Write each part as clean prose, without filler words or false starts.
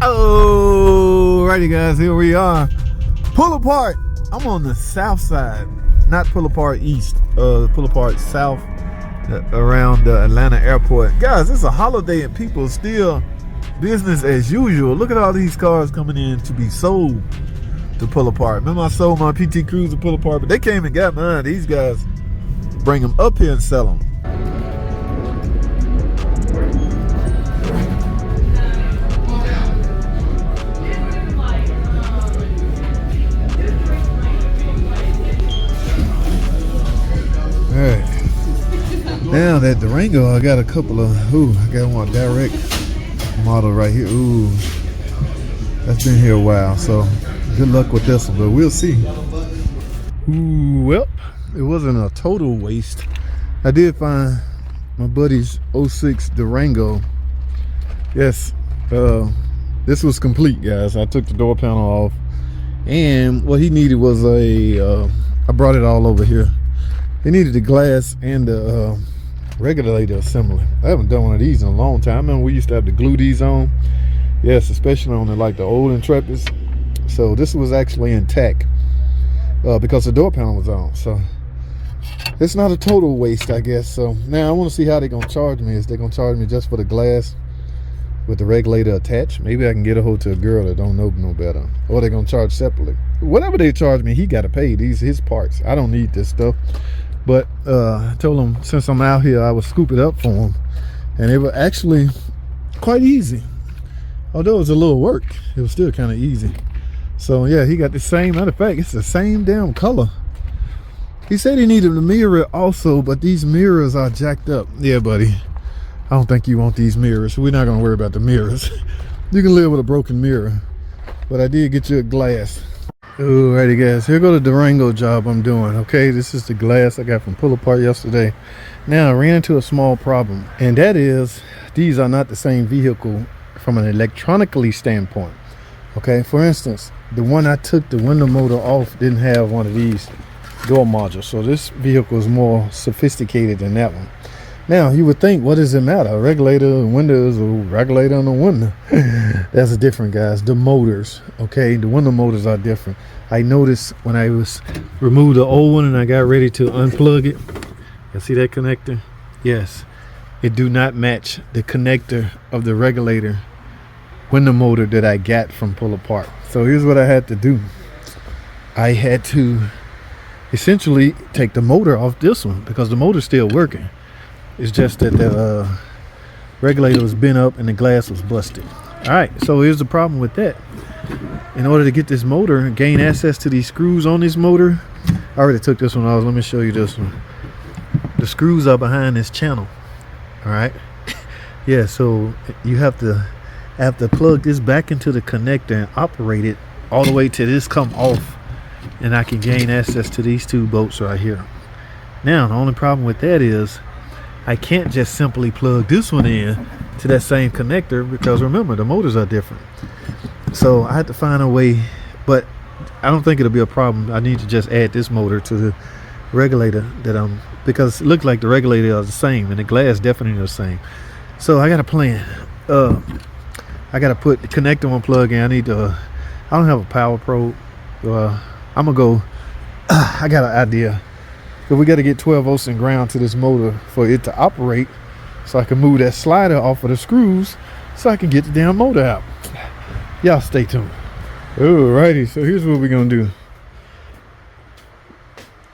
Alrighty guys, here we are. Pull apart. I'm on the south side, not pull apart east, pull apart south, around the Atlanta airport. Guys, it's a holiday and people still business as usual. Look at all these cars coming in to be sold to pull apart. Remember I sold my PT Cruiser pull apart, but they came and got mine. These guys bring them up here and sell them. Alright, now that Durango, I got a couple of, I got one direct model right here. That's been here a while, so good luck with this one, but we'll see. Well, it wasn't a total waste. I did find my buddy's 06 Durango. Yes, this was complete, guys. I took the door panel off, and what he needed was I brought it all over here. He needed the glass and the regulator assembly. I haven't done one of these in a long time. I remember we used to have to glue these on. Yes, especially on the old Intrepids. So this was actually intact because the door panel was on. So it's not a total waste, I guess. So now I want to see how they're gonna charge me. Is they gonna charge me just for the glass with the regulator attached? Maybe I can get a hold to a girl that don't know no better, or they're gonna charge separately. Whatever they charge me, he got to pay. These his parts. I don't need this stuff. But I told him since I'm out here, I would scoop it up for him, and it was actually quite easy. Although it was a little work, it was still kind of easy. So yeah, he got the same. Matter of fact, it's the same damn color. He said he needed a mirror also, but these mirrors are jacked up. Yeah, buddy, I don't think you want these mirrors. We're not gonna worry about the mirrors. You can live with a broken mirror, but I did get you a glass. Alrighty guys, here go the Durango job I'm doing. Okay, this is the glass I got from Pull Apart yesterday. Now I ran into a small problem, and that is these are not the same vehicle from an electronically standpoint. Okay, for instance, the one I took the window motor off didn't have one of these door modules, so this vehicle is more sophisticated than that one. Now you would think, what does it matter? A regulator, windows, or regulator on the window? That's different, guys. The motors, okay, the window motors are different. I noticed when I removed the old one and I got ready to unplug it. You see that connector? Yes, it do not match the connector of the regulator window motor that I got from Pull Apart. So here's what I had to do. I had to essentially take the motor off this one because the motor's still working. It's just that the regulator was bent up and the glass was busted. All right, so here's the problem with that. In order to get this motor and gain access to these screws on this motor, I already took this one off. Let me show you this one. The screws are behind this channel. All right. Yeah, so you have to plug this back into the connector and operate it all the way till this come off, and I can gain access to these two bolts right here. Now the only problem with that is I can't just simply plug this one in to that same connector because remember the motors are different. So I had to find a way, but I don't think it'll be a problem. I need to just add this motor to the regulator because it looks like the regulator are the same and the glass definitely the same. So I got a plan. I got to put the connector on plug in. I don't have a power probe. I'm gonna go. I got an idea. But we got to get 12 volts and ground to this motor for it to operate, so I can move that slider off of the screws so I can get the damn motor out. Y'all stay tuned. Alrighty, so here's what we're gonna do.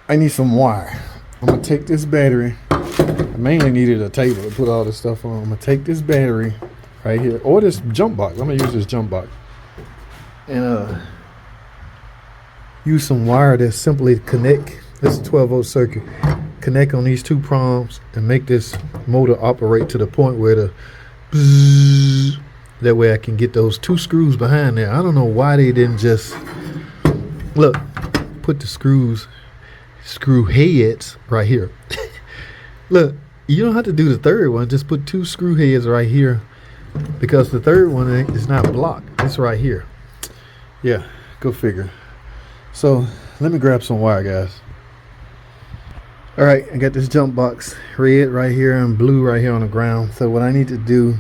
I need some wire. I'm gonna take this battery. I mainly needed a table to put all this stuff on. I'm gonna take this battery right here, or this jump box. I'm gonna use this jump box and use some wire that's simply connect. This is a 12 volt circuit. Connect on these two prongs and make this motor operate to the point where the bzzz, that way I can get those two screws behind there. I don't know why they didn't just look, put the screw heads right here. Look, you don't have to do the third one, just put two screw heads right here because the third one is not blocked. It's right here. Yeah, go figure. So let me grab some wire, guys. All right, I got this jump box, red right here and blue right here on the ground. So what I need to do,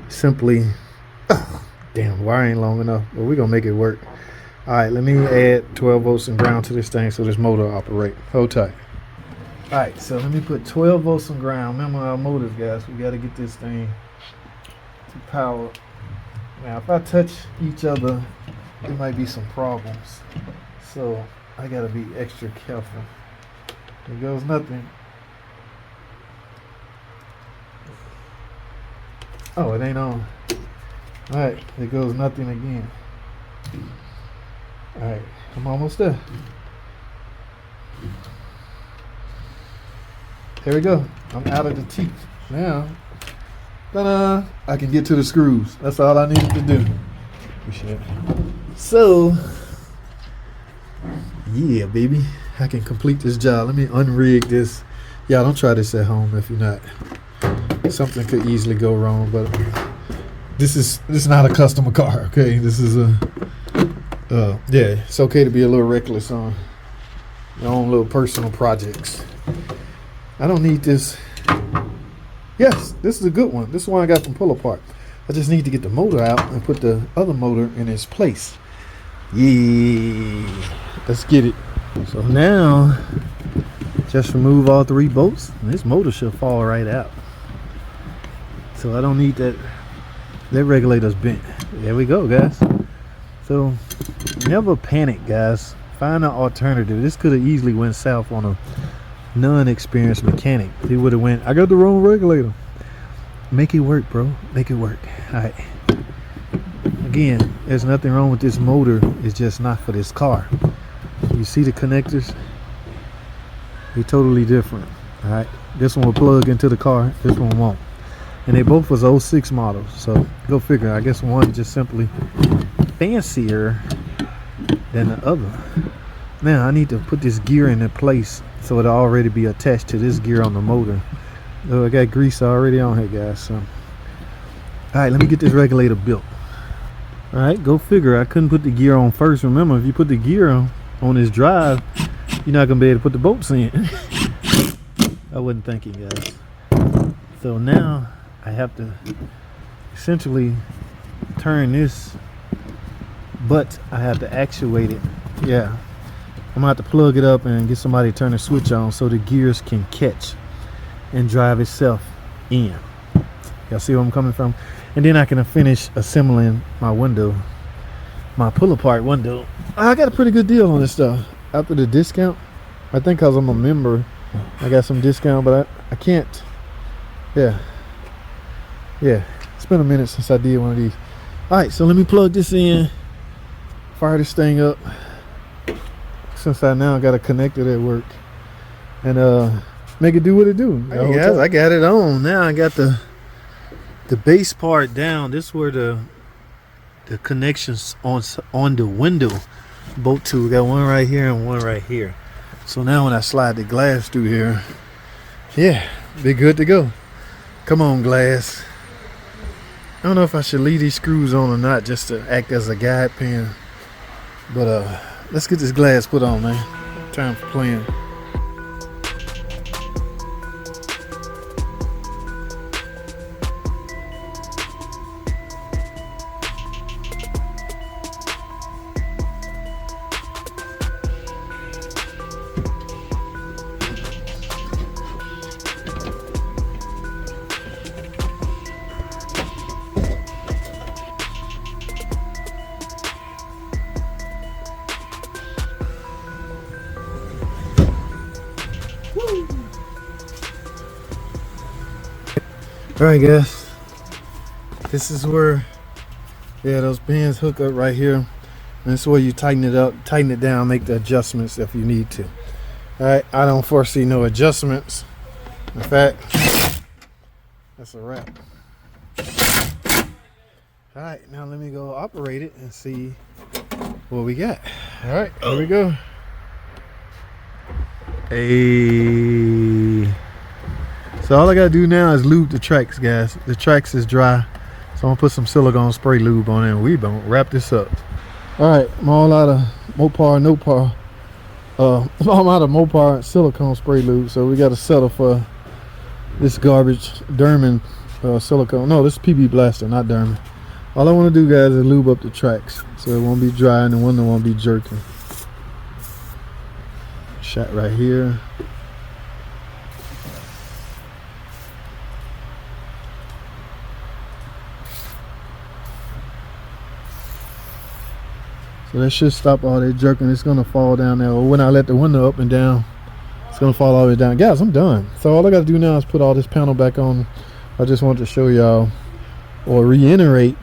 simply Damn, the wire ain't long enough, but we're gonna make it work. All right, let me add 12 volts and ground to this thing so this motor will operate. Hold tight. All right, so let me put 12 volts and ground. Remember our motors, guys. We got to get this thing to power. Now, if I touch each other, there might be some problems. So I got to be extra careful. There goes nothing. Oh, it ain't on. All right, there goes nothing again. All right, I'm almost there. There we go. I'm out of the teeth. Now, ta-da, I can get to the screws. That's all I needed to do. Appreciate it. So, yeah, baby. I can complete this job. Let me unrig this. Yeah, don't try this at home if you're not. Something could easily go wrong, but this is not a customer car, okay? This is a, yeah, it's okay to be a little reckless on your own little personal projects. I don't need this. Yes, this is a good one. This is one I got from Pull Apart. I just need to get the motor out and put the other motor in its place. Yeah, let's get it. So now, just remove all 3 bolts, and this motor should fall right out. So I don't need that. That regulator's bent. There we go, guys. So never panic, guys. Find an alternative. This could have easily went south on a non-experienced mechanic. He would have went, I got the wrong regulator. Make it work, bro. Make it work. All right. Again, there's nothing wrong with this motor. It's just not for this car. You see the connectors? They're totally different. All right. This one will plug into the car. This one won't. And they both was 06 models. So go figure. I guess one just simply fancier than the other. Now I need to put this gear into place so it'll already be attached to this gear on the motor. Oh, I got grease already on here, guys. So, all right, let me get this regulator built. All right, go figure. I couldn't put the gear on first. Remember, if you put the gear on this drive, you're not gonna be able to put the bolts in. I wasn't thinking, guys. So now I have to essentially turn this, but I have to actuate it. Yeah. I'm gonna have to plug it up and get somebody to turn the switch on so the gears can catch and drive itself in. Y'all see where I'm coming from? And then I can finish assembling my window, my pull-apart window. I got a pretty good deal on this stuff. After the discount, I think because I'm a member, I got some discount, but I can't. Yeah. It's been a minute since I did one of these. All right, so let me plug this in, fire this thing up. Since I now got a connector at work, and make it do what it do. Hey guys, I got it on. Now I got the base part down. This is where the connections on the window bolt to. We got one right here and one right here. So now when I slide the glass through here, yeah, be good to go. Come on, glass. I don't know if I should leave these screws on or not, just to act as a guide pin, but let's get this glass put on, man. Time for playing. Alright guys, this is where, yeah, those pins hook up right here. And this is where you tighten it up, tighten it down, make the adjustments if you need to. Alright, I don't foresee no adjustments. In fact, that's a wrap. Alright, now let me go operate it and see what we got. Alright, here we go. Hey. So all I gotta do now is lube the tracks, guys. The tracks is dry, so I'm gonna put some silicone spray lube on it and we gonna wrap this up. All right, I'm all out of Mopar, I'm out of Mopar silicone spray lube, so we gotta settle for this garbage Derman silicone. No, this is PB Blaster, not Derman. All I want to do, guys, is lube up the tracks so it won't be dry and the window won't be jerking. Shot right here. So that should stop all that jerking. It's gonna fall down there. Or when I let the window up and down, it's gonna fall all the way down. Guys, I'm done. So all I gotta do now is put all this panel back on. I just wanted to show y'all or reiterate,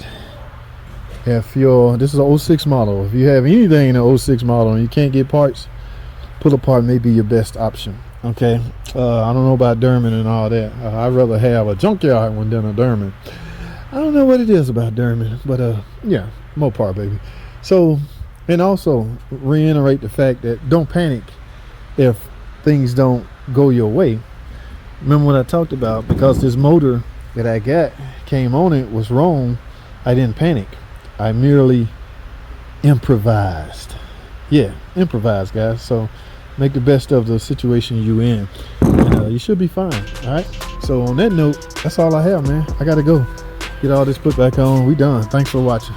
if you're, this is an 06 model. If you have anything in an 06 model and you can't get parts, pull apart may be your best option. Okay, I don't know about Derman and all that. I'd rather have a junkyard one than a Derman. I don't know what it is about Derman, but yeah, Mopar, baby. So, and also reiterate the fact that don't panic if things don't go your way. Remember what I talked about, because this motor that I got came on it was wrong. I didn't panic. I merely improvised. Yeah, improvise, guys. So make the best of the situation you in, and you should be fine. All right, so on that note, that's all I have, man. I gotta go get all this put back on. We done. Thanks for watching.